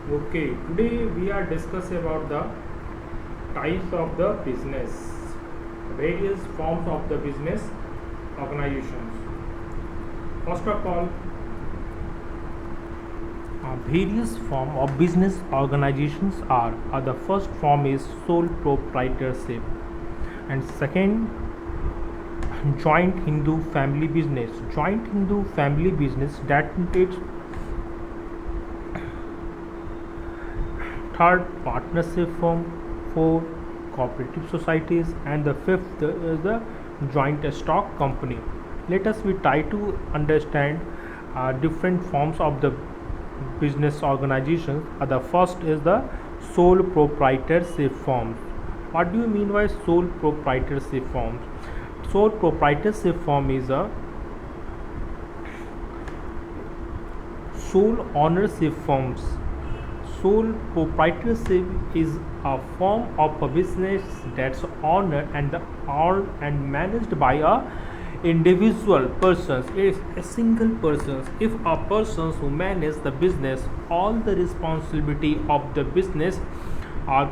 Okay, today we are discussing about the types of the business, various forms of the business organizations. First of all, various form of business organizations are the first form is sole proprietorship, and second joint Hindu family business. Joint Hindu family business that its third partnership firm, four cooperative societies, and the fifth is the joint stock company. Let us we try to understand different forms of the business organizations. The first is the sole proprietorship firms. What do you mean by sole proprietorship firms? Sole proprietorship firm is a sole ownership firms. Sole proprietorship is a form of a business that's owned and managed by a individual persons, a single person. If a person who manages the business, all the responsibility of the business are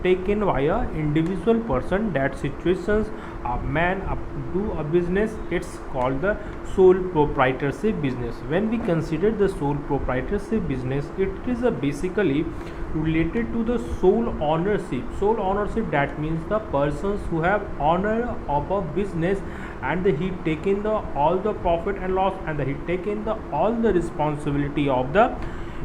taken by a individual person. That situations a man do a business, it's called the sole proprietorship business. When we consider the sole proprietorship business, it is a basically related to the sole ownership. Sole ownership, that means the persons who have owner of a business, and he taken the all the profit and loss, and he taken the all the responsibility of the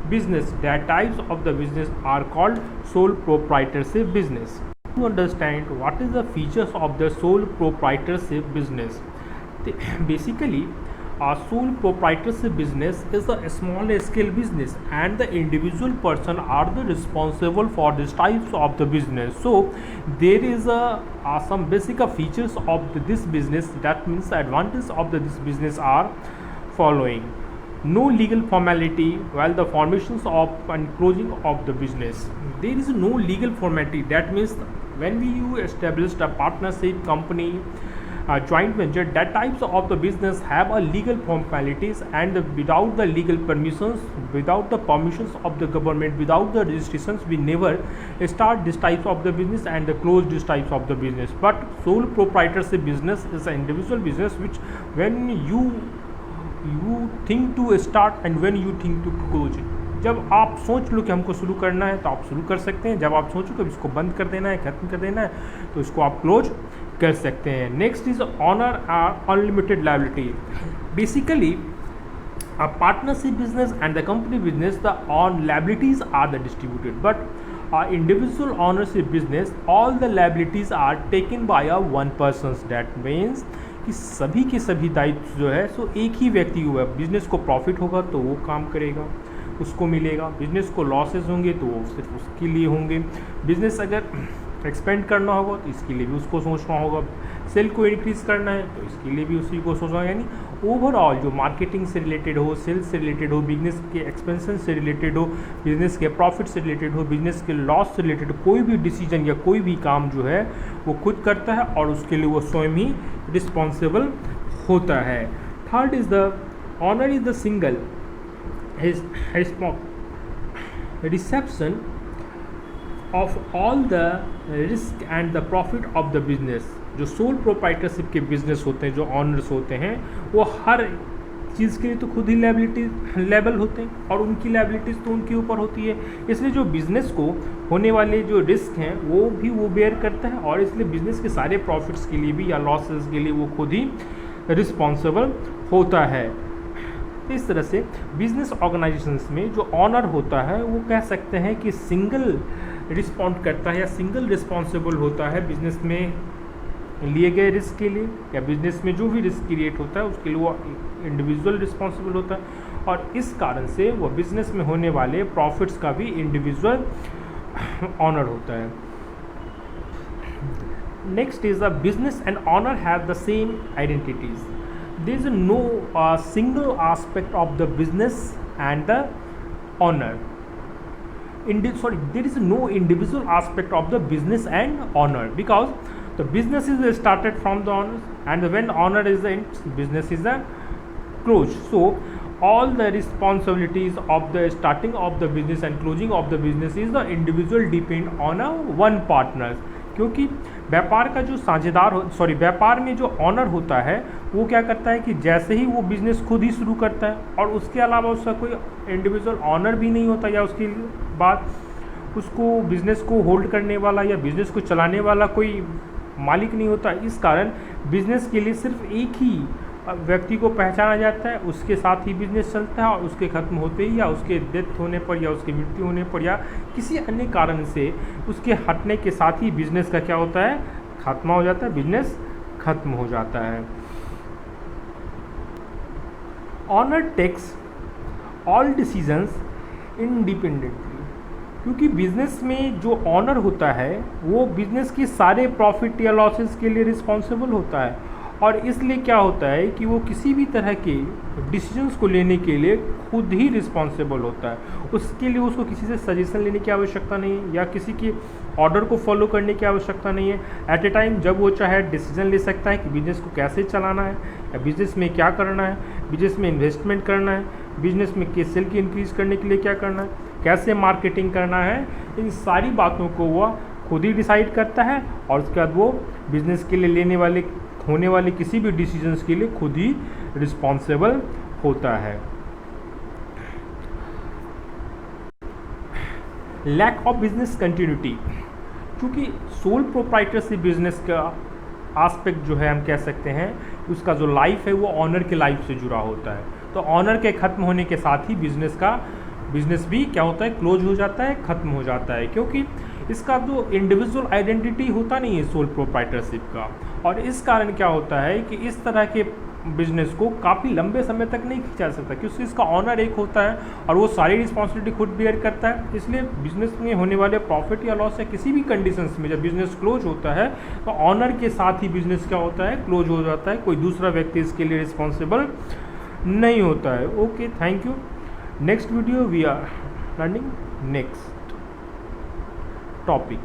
business. That types of the business are called sole proprietorship business. To understand what is the features of the sole proprietorship business, basically a sole proprietorship business is a small scale business, and the individual person are the responsible for these types of the business. So there is some basic features of this business. That means the advantage of this business are following: no legal formality while the formations of and closing of the business. There is no legal formality. That means when you established a partnership company, a joint venture, that types of the business have a legal formalities, and without the legal permissions, without the permissions of the government, without the registrations, we never start this types of the business and close this types of the business. But sole proprietorship business is an individual business which when you think to start and when you think to close it. जब आप सोच लो कि हमको शुरू करना है तो आप शुरू कर सकते हैं. जब आप सोचो कि इसको बंद कर देना है, खत्म कर देना है, तो इसको आप क्लोज कर सकते हैं. Next is owner unlimited liability. Basically a partnership business and the company business, the on liabilities are the distributed, but individual ownership business, all the liabilities are taken by a one person. That means कि सभी के सभी दायित्व जो है सो एक ही व्यक्ति हुआ. बिजनेस को प्रॉफिट होगा तो वो काम करेगा, उसको मिलेगा. बिजनेस को लॉसेस होंगे तो वो सिर्फ उसके लिए होंगे. बिजनेस अगर एक्सपेंड करना होगा तो इसके लिए भी उसको सोचना होगा. सेल को इंक्रीज करना है तो इसके लिए भी उसी को सोचना है. यानी ओवरऑल जो मार्केटिंग से रिलेटेड हो, सेल्स से रिलेटेड हो, बिजनेस के एक्सपेंशन से रिलेटेड हो, बिजनेस के प्रॉफिट से रिलेटेड हो, बिजनेस के लॉस से रिलेटेड, कोई भी डिसीजन या कोई भी काम जो है वो खुद करता है और उसके लिए वो स्वयं ही रिस्पॉन्सिबल होता है. Third is the owner is the single reception of all the risk and the profit of the business. जो सोल प्रोप्राइटरशिप के बिजनेस होते हैं, जो ऑनर्स होते हैं, वो हर चीज़ के लिए तो खुद ही लायबिलिटी लेबल होते हैं और उनकी लायबिलिटीज़ तो उनके ऊपर होती है. इसलिए जो बिज़नेस को होने वाले जो रिस्क हैं वो भी वो बेयर करता है, और इसलिए बिज़नेस के सारे प्रॉफिट्स के लिए भी या लॉसेस के लिए वो खुद ही रिस्पॉन्सिबल होता है. इस तरह से बिजनेस ऑर्गेनाइजेशंस में जो ऑनर होता है वो कह सकते हैं कि सिंगल रिस्पॉन्ड करता है या सिंगल रिस्पॉन्सिबल होता है बिजनेस में लिए गए रिस्क के लिए, या बिजनेस में जो भी रिस्क क्रिएट होता है उसके लिए वो इंडिविजुअल रिस्पॉन्सिबल होता है, और इस कारण से वो बिजनेस में होने वाले प्रॉफिट्स का भी इंडिविजुअल ऑनर होता है. Next is the business and owner have the same identities. there is no single aspect of the business and the owner. There is no individual aspect of the business and owner, because the business is started from the owner, and when owner is in, business is closed. So all the responsibilities of the starting of the business and closing of the business is the individual depend on a one partner। क्योंकि व्यापार का जो साझेदार व्यापार में जो honour होता है वो क्या करता है कि जैसे ही वो बिज़नेस खुद ही शुरू करता है और उसके अलावा उसका कोई इंडिविजुअल ऑनर भी नहीं होता, या उसके बाद उसको बिज़नेस को होल्ड करने वाला या बिज़नेस को चलाने वाला कोई मालिक नहीं होता। इस कारण बिज़नेस के लिए सिर्फ एक ही व्यक्ति को पहचाना जाता है, उसके साथ ही बिजनेस चलता है और उसके ख़त्म होते ही या उसके डेथ होने पर या उसकी मृत्यु होने पर या किसी अन्य कारण से उसके हटने के साथ ही बिजनेस का क्या होता है, खात्मा हो जाता है, बिजनेस खत्म हो जाता है। Owner takes all decisions independently, क्योंकि बिजनेस में जो ऑनर होता है वो बिजनेस के सारे प्रॉफिट या लॉसेस के लिए रिस्पॉन्सिबल होता है, और इसलिए क्या होता है कि वो किसी भी तरह के डिसीजंस को लेने के लिए खुद ही रिस्पॉन्सिबल होता है। उसके लिए उसको किसी से सजेशन लेने की आवश्यकता नहीं है या किसी के ऑर्डर को फॉलो करने की आवश्यकता नहीं है। एट ए टाइम जब वो चाहे डिसीजन ले सकता है कि बिजनेस को कैसे चलाना है, या बिजनेस में क्या करना है, बिजनेस में इन्वेस्टमेंट करना है, बिजनेस में सेल की इंक्रीज करने के लिए क्या करना है, कैसे मार्केटिंग करना है, इन सारी बातों को वह खुद ही डिसाइड करता है और उसके बाद वो बिजनेस के लिए होने वाले किसी भी डिसीजंस के लिए खुद ही रिस्पॉन्सिबल होता है। लैक ऑफ बिजनेस कंटिन्यूटी, क्योंकि सोल प्रोप्राइटरशिप बिजनेस का एस्पेक्ट जो है हम कह सकते हैं उसका जो लाइफ है वो ऑनर के लाइफ से जुड़ा होता है। तो ऑनर के ख़त्म होने के साथ ही बिजनेस भी क्या होता है, क्लोज हो जाता है, ख़त्म हो जाता है, क्योंकि इसका जो इंडिविजुअल आइडेंटिटी होता नहीं है सोल प्रोप्राइटरशिप का। और इस कारण क्या होता है कि इस तरह के बिजनेस को काफ़ी लंबे समय तक नहीं खींचा सकता, क्योंकि इसका ऑनर एक होता है और वो सारी रिस्पॉन्सिबिलिटी खुद बेयर करता है। इसलिए बिजनेस में होने वाले प्रॉफिट या लॉस या किसी भी कंडीशंस में जब बिजनेस क्लोज होता है तो ऑनर के साथ ही बिजनेस क्या होता है, क्लोज हो जाता है, कोई दूसरा व्यक्ति इसके लिए रिस्पॉन्सिबल नहीं होता है। Okay, thank you. Next video we are learning next topic.